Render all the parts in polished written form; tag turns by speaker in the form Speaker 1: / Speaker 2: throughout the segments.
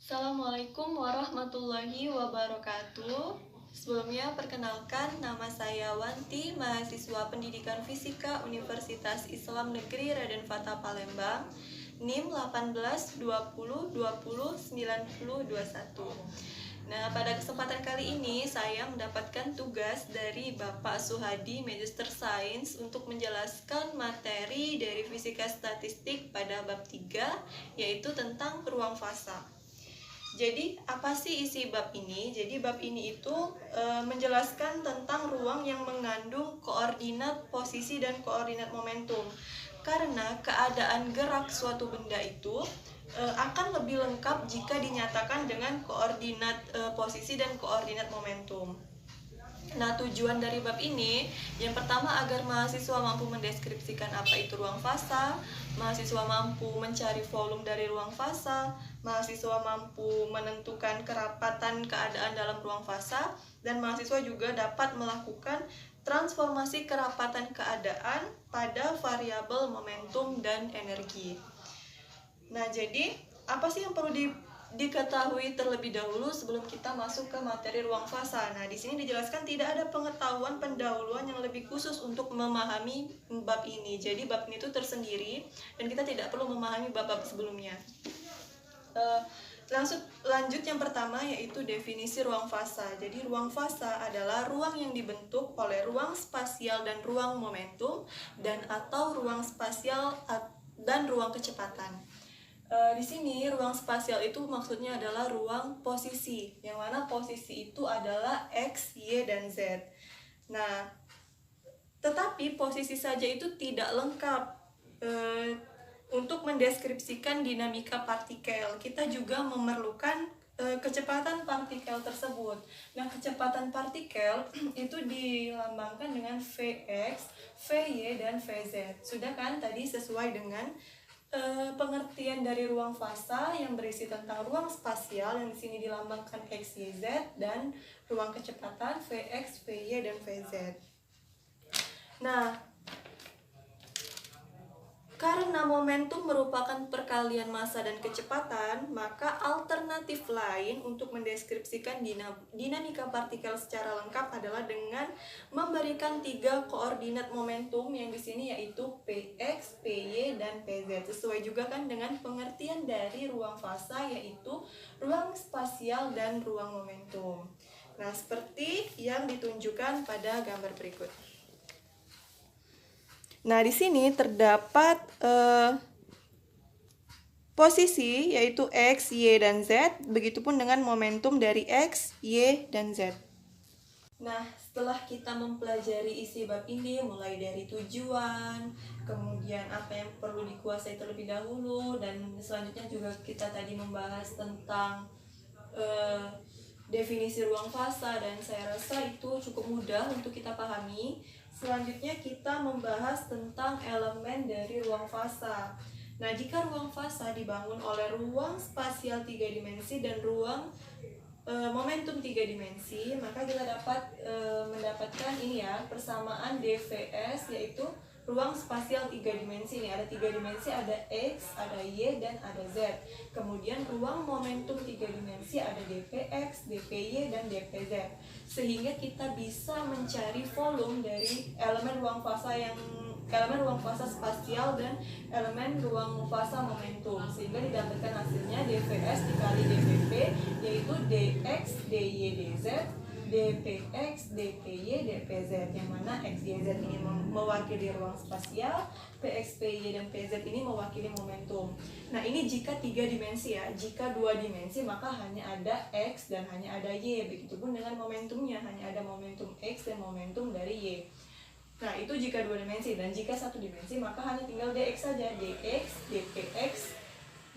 Speaker 1: Assalamualaikum warahmatullahi wabarakatuh. Sebelumnya perkenalkan, nama saya Wanti, mahasiswa Pendidikan Fisika Universitas Islam Negeri Raden Fatah Palembang, NIM 1820209021. Nah, pada kesempatan kali ini saya mendapatkan tugas dari Bapak Suhadi, Magister Sains, untuk menjelaskan materi dari Fisika Statistik pada bab 3, yaitu tentang ruang fasa. Jadi, apa sih isi bab ini? Jadi, bab ini itu menjelaskan tentang ruang yang mengandung koordinat posisi dan koordinat momentum. Karena keadaan gerak suatu benda itu akan lebih lengkap jika dinyatakan dengan koordinat posisi dan koordinat momentum. Nah, tujuan dari bab ini yang pertama agar mahasiswa mampu mendeskripsikan apa itu ruang fasa, mahasiswa mampu mencari volume dari ruang fasa, mahasiswa mampu menentukan kerapatan keadaan dalam ruang fasa, dan mahasiswa juga dapat melakukan transformasi kerapatan keadaan pada variabel momentum dan energi. Nah, jadi apa sih yang perlu diketahui terlebih dahulu sebelum kita masuk ke materi ruang fasa? Nah, di sini dijelaskan tidak ada pengetahuan pendahuluan yang lebih khusus untuk memahami bab ini. Jadi bab ini itu tersendiri dan kita tidak perlu memahami bab-bab sebelumnya. Lanjut yang pertama yaitu definisi ruang fasa. Jadi ruang fasa adalah ruang yang dibentuk oleh ruang spasial dan ruang momentum dan atau ruang spasial dan ruang kecepatan. Di sini ruang spasial itu maksudnya adalah ruang posisi, yang mana posisi itu adalah X, Y, dan Z. Nah, tetapi posisi saja itu tidak lengkap. Untuk mendeskripsikan dinamika partikel, kita juga memerlukan kecepatan partikel tersebut. Nah, kecepatan partikel itu dilambangkan dengan Vx, Vy, dan Vz. Sudah kan tadi sesuai dengan pengertian dari ruang fasa yang berisi tentang ruang spasial yang di sini dilambangkan X, Y, Z, dan ruang kecepatan Vx, Vy, dan Vz. Nah, karena momentum merupakan perkalian massa dan kecepatan, maka alternatif lain untuk mendeskripsikan dinamika partikel secara lengkap adalah dengan memberikan 3 koordinat momentum yang di sini yaitu Px, Py, dan Pz. Sesuai juga kan dengan pengertian dari ruang fasa yaitu ruang spasial dan ruang momentum. Nah, seperti yang ditunjukkan pada gambar berikut. Nah, di sini terdapat posisi yaitu X, Y, dan Z, begitupun dengan momentum dari X, Y, dan Z. Nah, setelah kita mempelajari isi bab ini, mulai dari tujuan, kemudian apa yang perlu dikuasai terlebih dahulu, dan selanjutnya juga kita tadi membahas tentang definisi ruang fasa, dan saya rasa itu cukup mudah untuk kita pahami. Selanjutnya kita membahas tentang elemen dari ruang fasa. Nah, jika ruang fasa dibangun oleh ruang spasial 3 dimensi dan ruang momentum 3 dimensi, maka kita dapat mendapatkan ini ya, persamaan DVS, yaitu ruang spasial 3 dimensi. Ini ada 3 dimensi, ada X, ada Y, dan ada Z. Kemudian ruang momentum 3 dimensi ada dpx, dpy, dan dpz. Sehingga kita bisa mencari volume dari elemen ruang fasa spasial dan elemen ruang fasa momentum, sehingga didapatkan hasilnya dvs dikali dvp, yaitu dx, dy, dz, dpx, dpy, dpz, yang mana x, y, z ini mewakili ruang spasial, px, py, dan pz ini mewakili momentum. Nah, ini jika 3 dimensi ya. Jika 2 dimensi maka hanya ada x dan hanya ada y. Begitupun dengan momentumnya, hanya ada momentum x dan momentum dari y. Nah, itu jika 2 dimensi, dan jika 1 dimensi maka hanya tinggal dx saja, dx, dpx,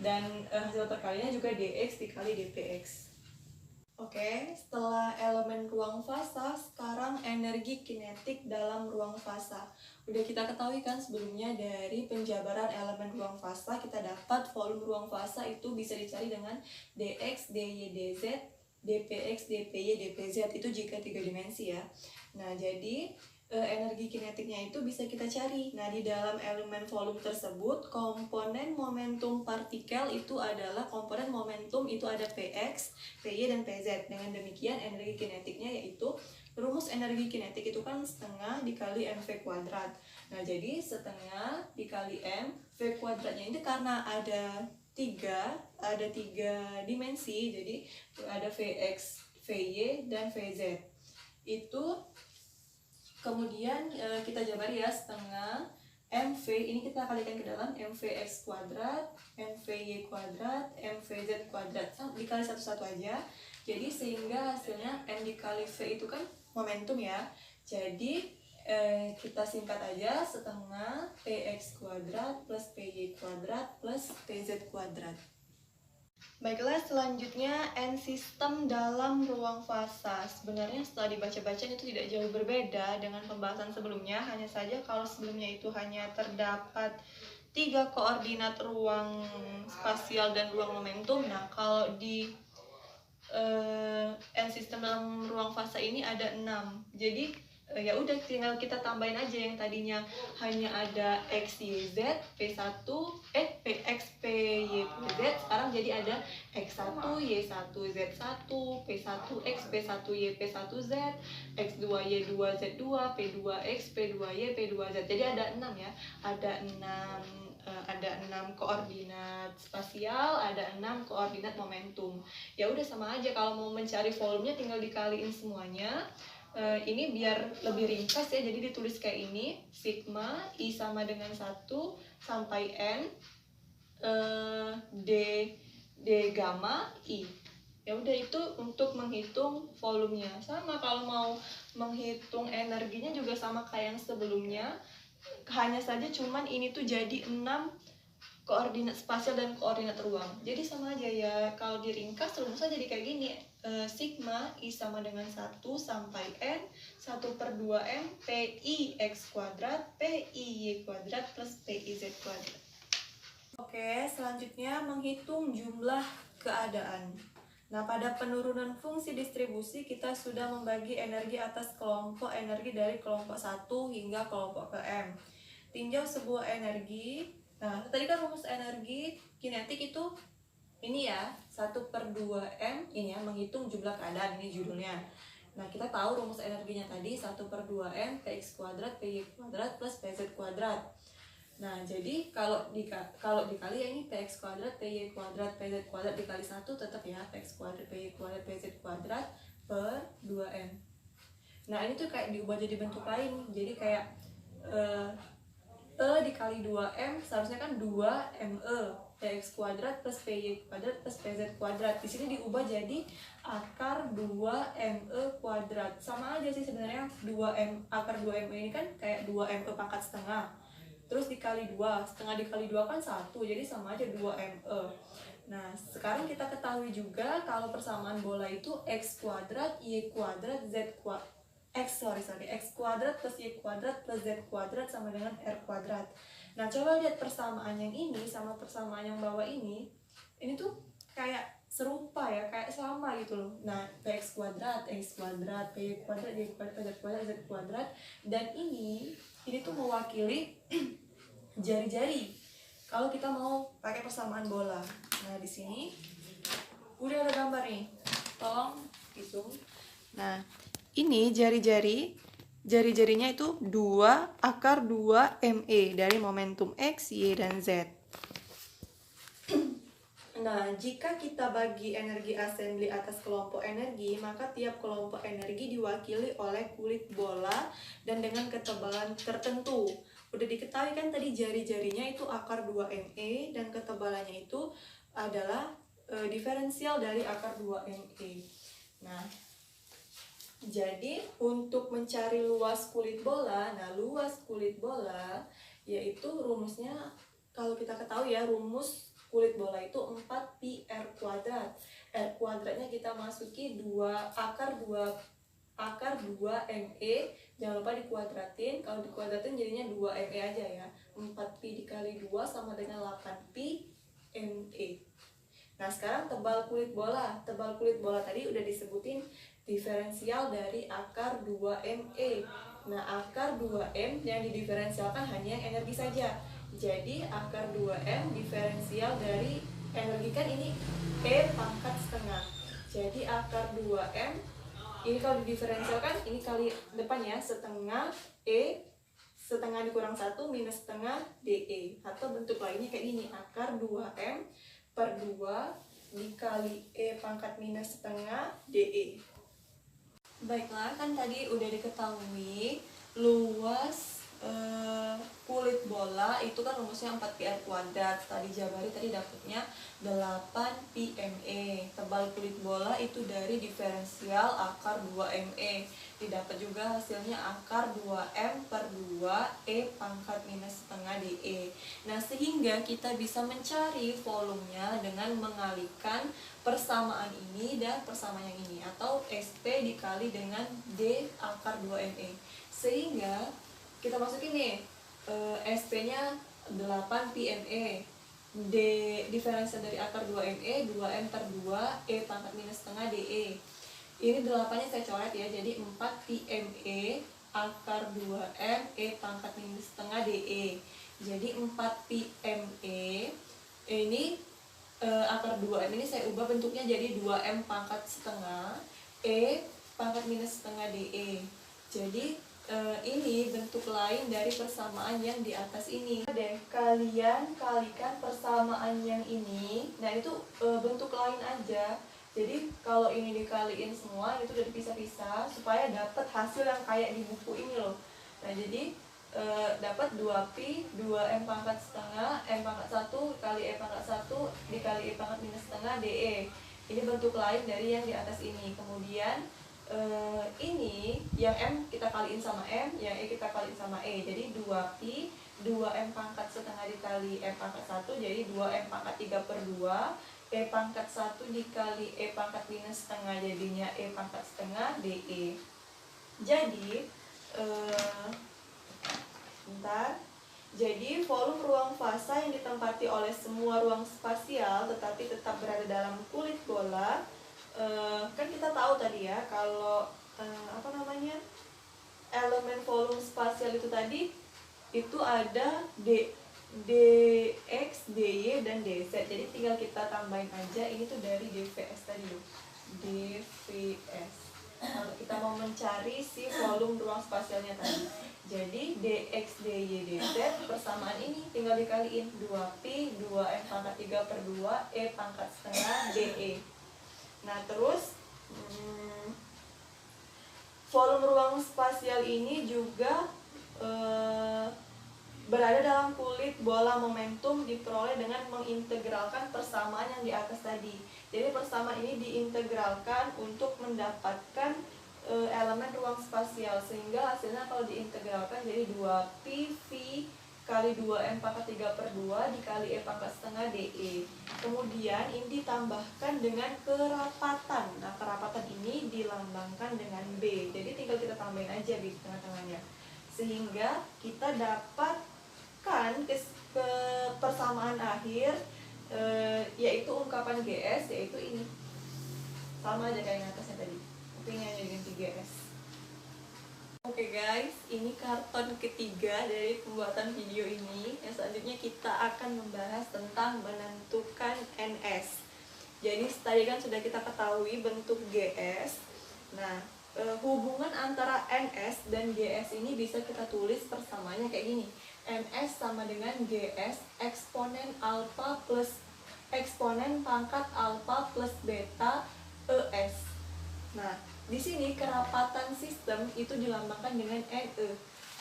Speaker 1: dan hasil perkaliannya juga dx dikali dpx. Oke, setelah elemen ruang fasa, sekarang energi kinetik dalam ruang fasa. Udah kita ketahui kan sebelumnya dari penjabaran elemen ruang fasa, kita dapat volume ruang fasa itu bisa dicari dengan dx, dy, dz, dpx, dpy, dpz, itu jika 3 dimensi ya. Nah, jadi energi kinetiknya itu bisa kita cari. Nah, di dalam elemen volume tersebut, komponen momentum partikel itu adalah komponen momentum itu ada Px, Py, dan Pz. Dengan demikian, energi kinetiknya yaitu rumus energi kinetik itu kan setengah dikali mv kuadrat. Nah, jadi setengah dikali m v kuadratnya ini karena ada tiga dimensi, jadi ada Vx, Vy, dan Vz. Itu kemudian kita jabari ya, setengah mv ini kita kalikan ke dalam mvx kuadrat, mvy kuadrat, mvz kuadrat dikali satu-satu aja. Jadi sehingga hasilnya m dikali v itu kan momentum ya. Jadi kita singkat aja, setengah px kuadrat plus py kuadrat plus pz kuadrat. Baiklah, selanjutnya N sistem dalam ruang fasa. Sebenarnya setelah dibaca-baca itu tidak jauh berbeda dengan pembahasan sebelumnya, hanya saja kalau sebelumnya itu hanya terdapat 3 koordinat ruang spasial dan ruang momentum. Nah, kalau di N sistem dalam ruang fasa ini ada 6. Jadi ya udah tinggal kita tambahin aja yang tadinya hanya ada x, y, z, p1, px, py, pz, sekarang jadi ada x1, y1, z1, p1x, p1y, p1z, x2y2, z2, p2x, p2y, p2z. Jadi ada 6 ya. Ada 6 koordinat spasial, ada 6 koordinat momentum. Ya udah sama aja, kalau mau mencari volumenya tinggal dikaliin semuanya. Ini biar lebih ringkas ya, jadi ditulis kayak ini, sigma I sama dengan 1 sampai N D gamma I. Ya udah, itu untuk menghitung volumenya. Sama kalau mau menghitung energinya juga sama kayak yang sebelumnya, hanya saja cuman ini tuh jadi 6 koordinat spasial dan koordinat ruang. Jadi sama aja ya, kalau diringkas rumusnya jadi kayak gini, sigma I sama dengan 1 sampai N 1/2M PI X kuadrat PI Y kuadrat plus PI Z kuadrat. Oke, selanjutnya menghitung jumlah keadaan. Nah, pada penurunan fungsi distribusi kita sudah membagi energi atas kelompok energi dari kelompok 1 hingga kelompok ke M. Tinjau sebuah energi. Nah, tadi kan rumus energi kinetik itu ini ya, 1/2M ini ya, menghitung jumlah keadaan, ini judulnya. Nah, kita tahu rumus energinya tadi 1/2M Px kuadrat Py kuadrat plus Pz kuadrat. Nah, jadi kalau dikali ya, ini Px kuadrat Py kuadrat Pz kuadrat dikali 1 tetap ya Px kuadrat Py kuadrat Pz kuadrat per 2M. Nah, ini tuh kayak diubah jadi bentuk lain. Jadi kayak dikali 2M seharusnya kan 2ME Px kuadrat plus Py kuadrat plus Pz kuadrat. Di sini diubah jadi akar 2ME kuadrat. Sama aja sih sebenarnya, akar 2ME ini kan kayak 2ME pangkat setengah. Terus dikali 2, setengah dikali 2 kan 1, jadi sama aja 2ME. Nah, sekarang kita ketahui juga kalau persamaan bola itu x kuadrat y kuadrat z kuadrat x kuadrat plus y kuadrat plus z kuadrat sama dengan r kuadrat. Nah, coba lihat persamaan yang ini sama persamaan yang bawah ini tuh kayak serupa ya, kayak sama gitu loh. Nah, x kuadrat, y kuadrat, y kuadrat, z kuadrat, z kuadrat, dan ini tuh mewakili jari-jari kalau kita mau pakai persamaan bola. Nah, di sini udah ada gambar nih, tolong hitung. Nah, ini jari-jarinya itu 2 akar 2 ME dari momentum X, Y, dan Z. Nah, jika kita bagi energi assembly atas kelompok energi, maka tiap kelompok energi diwakili oleh kulit bola dan dengan ketebalan tertentu. Udah diketahui kan tadi jari-jarinya itu akar 2 ME dan ketebalannya itu adalah diferensial dari akar 2 ME. Nah, jadi untuk mencari luas kulit bola, luas kulit bola yaitu rumusnya, kalau kita ketahui ya, rumus kulit bola itu 4pi R kuadrat. R kuadratnya kita masuki akar 2 ME, jangan lupa dikuadratin. Kalau dikuadratin jadinya 2 ME aja ya. 4pi dikali 2 sama dengan 8pi ME. Nah, sekarang tebal kulit bola. Tebal kulit bola tadi udah disebutin diferensial dari akar 2ME. Nah, akar 2M yang didiferensialkan hanya yang energi saja. Jadi, akar 2M diferensial dari energi kan ini E pangkat setengah. Jadi, akar 2M ini kalau didiferensialkan, ini kali depan ya, setengah E, setengah dikurang 1 minus setengah DE. Atau bentuk lainnya kayak gini, akar 2M per 2 dikali E pangkat minus setengah DE. Baiklah, kan tadi udah diketahui luas kulit bola itu kan rumusnya 4πr kuadrat. Tadi Jabari tadi dapatnya 8πme. Tebal kulit bola itu dari diferensial akar 2me. Didapat juga hasilnya akar 2m per 2 E pangkat minus setengah DE. Nah, sehingga kita bisa mencari volumenya dengan mengalihkan persamaan ini dan persamaan yang ini, atau SP dikali dengan D akar 2ME. Sehingga kita masukin nih SP-nya 8πme. D diferensial dari akar 2ME 2M per 2 E pangkat minus setengah DE. Ini 8-nya saya coret ya, jadi 4πme akar 2M E pangkat minus setengah DE. Jadi 4πme ini akar 2M ini saya ubah bentuknya jadi 2M pangkat setengah E pangkat minus setengah DE. Jadi ini bentuk lain dari persamaan yang di atas ini. Deh, kalian kalikan persamaan yang ini. Nah, itu bentuk lain aja. Jadi kalau ini dikaliin semua, itu udah dipisah-pisah supaya dapat hasil yang kayak di buku ini loh. Nah, jadi dapat 2pi 2m pangkat setengah m pangkat 1 kali e pangkat 1 dikali e pangkat minus setengah DE. Ini bentuk lain dari yang di atas ini. Kemudian ini yang M kita kaliin sama M, yang E kita kaliin sama E. Jadi 2pi 2M pangkat setengah dikali M pangkat 1, jadi 2M pangkat 3 per 2 E pangkat 1 dikali E pangkat minus setengah, jadinya E pangkat setengah DE. Jadi jadi volume ruang fasa yang ditempati oleh semua ruang spasial tetapi tetap berada dalam kulit bola. Kan kita tahu tadi ya, kalau elemen volume spasial itu tadi itu ada dx, dy, dan dz. Jadi tinggal kita tambahin aja, ini tuh dari dvs tadi loh, dvs. Kalau kita mau mencari si volume ruang spasialnya tadi, jadi dx, dy, dz persamaan ini tinggal dikaliin 2pi 2m pangkat 3 per 2 e pangkat setengah de. Nah, terus volume ruang spasial ini juga berada dalam kulit bola. Momentum diperoleh dengan mengintegralkan persamaan yang di atas tadi. Jadi persamaan ini diintegralkan untuk mendapatkan elemen ruang spasial, sehingga hasilnya kalau diintegralkan jadi 2pi v kali 2m pangkat 3 per 2 dikali e pangkat setengah de. Kemudian ini ditambahkan dengan kerapatan. Nah, kerapatan ini dilambangkan dengan B. Jadi tinggal kita tambahin aja di tengah-tengahnya, sehingga kita dapatkan ke persamaan akhir, yaitu ungkapan GS, yaitu ini. Sama aja kayak yang atasnya tadi, tapi ini hanya ganti GS. Oke guys, ini karton ketiga dari pembuatan video ini. Yang selanjutnya kita akan membahas tentang menentukan NS. Jadi tadi kan sudah kita ketahui bentuk GS. Nah, hubungan antara NS dan GS ini bisa kita tulis persamaannya kayak gini. NS sama dengan GS eksponen alfa plus eksponen pangkat alfa plus beta ES. Nah, di sini kerapatan sistem itu dilambangkan dengan NE.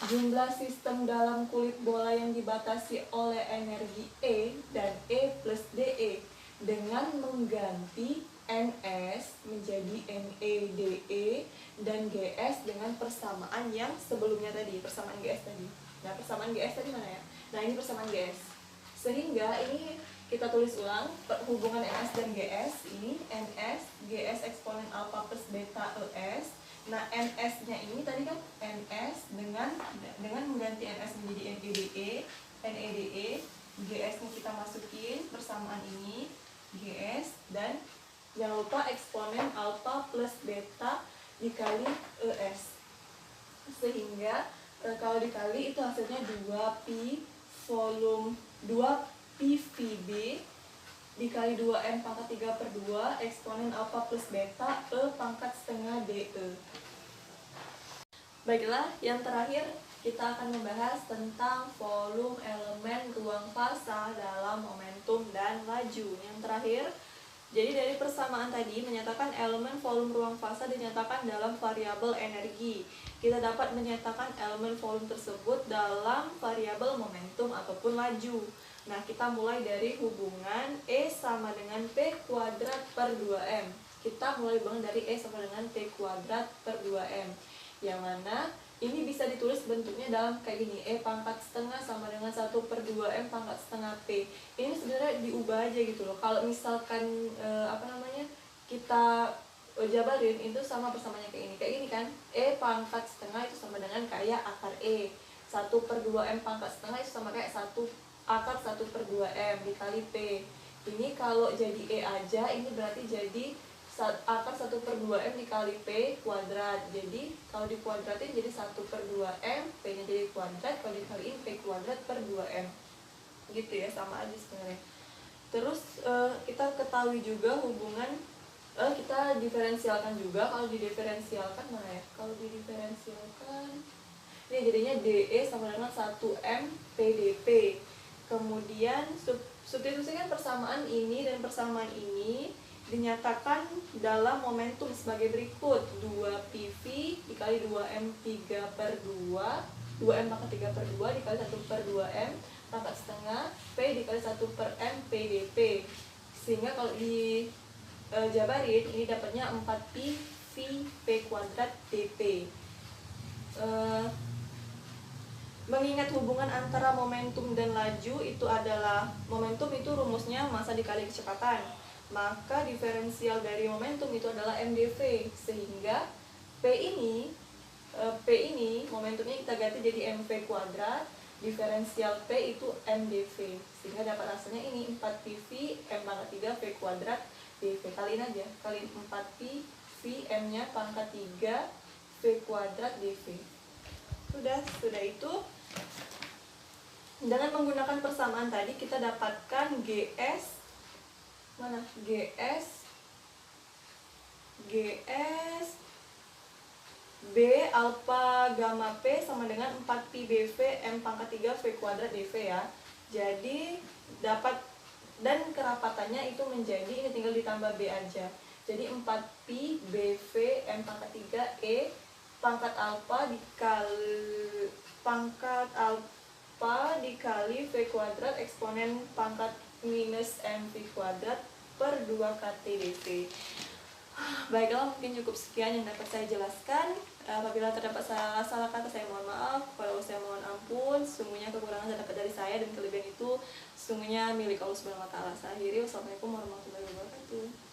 Speaker 1: Jumlah sistem dalam kulit bola yang dibatasi oleh energi E dan E plus DE dengan mengganti NS menjadi NE DE dan GS dengan persamaan yang sebelumnya tadi, persamaan GS tadi. Nah, persamaan GS tadi mana ya? Nah, ini persamaan GS. Sehingga ini kita tulis ulang hubungan NS dan GS. Ini NS GS eksponen alfa plus beta ES. Nah, NS-nya ini tadi kan NS dengan mengganti NS menjadi NEDE, NEDE, GS-nya kita masukin persamaan ini. GS, dan jangan lupa eksponen alfa plus beta dikali ES. Sehingga kalau dikali itu hasilnya 2pi volume 2pi VB dikali 2M pangkat 3 per 2 eksponen alfa plus beta E pangkat setengah DE. Baiklah, yang terakhir kita akan membahas tentang volume elemen ruang fasa dalam momentum dan laju. Yang terakhir, jadi dari persamaan tadi menyatakan elemen volume ruang fasa dinyatakan dalam variabel energi. Kita dapat menyatakan elemen volume tersebut dalam variabel momentum ataupun laju. Nah, kita mulai dari hubungan E sama dengan P kuadrat per 2M. Kita mulai dari E sama dengan P kuadrat per 2M. Yang mana ini bisa ditulis bentuknya dalam kayak gini, E pangkat setengah sama dengan 1 per 2M pangkat setengah P. Ini sebenarnya diubah aja gitu loh. Kalau misalkan kita jabarin itu sama persamaannya kayak gini kan, E pangkat setengah itu sama dengan kayak akar E. 1 per 2M pangkat setengah itu sama kayak akar 1 per 2M dikali P. Ini kalau jadi E aja, ini berarti jadi akar 1 per 2M dikali P kuadrat. Jadi kalau dikuadratin jadi 1 per 2M, P nya jadi kuadrat, kalau dikaliin P kuadrat per 2M gitu ya, sama aja sebenarnya. Terus kita ketahui juga hubungan, kita diferensialkan juga. Kalau didiferensialkan mana ya, kalau didiferensialkan ini jadinya DE sama dengan 1M PdP. Kemudian substitusikan persamaan ini dan persamaan ini dinyatakan dalam momentum sebagai berikut. 2PV dikali 2M3 per 2, 2M pangkat 3 per 2 dikali 1 per 2M pangkat setengah, P dikali 1 per M PdP. Sehingga kalau dijabarin ini dapatnya 4Pi V P kuadrat dP. Mengingat hubungan antara momentum dan laju itu adalah, momentum itu rumusnya massa dikali kecepatan, maka diferensial dari momentum itu adalah mdv, sehingga P ini momentumnya kita ganti jadi mv kuadrat, diferensial P itu mdv, sehingga dapat hasilnya ini 4PV M pangkat 3 V kuadrat dV. Kaliin aja, kaliin 4Pi V M nya pangkat 3 V kuadrat dV. Sudah itu dengan menggunakan persamaan tadi kita dapatkan GS B alfa gamma P sama dengan 4pi BV M pangkat 3 V kuadrat dV ya. Jadi dapat, dan kerapatannya itu menjadi, ini tinggal ditambah B aja. Jadi 4pi BV M pangkat 3 E pangkat alfa dikali V kuadrat eksponen pangkat minus MV kuadrat per 2 kT dV. Baiklah, mungkin cukup sekian yang dapat saya jelaskan. Apabila terdapat salah kata, saya mohon maaf. Kalau saya mohon ampun. Sesungguhnya kekurangan saya dapat dari saya, dan kelebihan itu sesungguhnya milik Allah Subhanahu wa Ta'ala. Saya akhiri. Wassalamualaikum warahmatullahi wabarakatuh.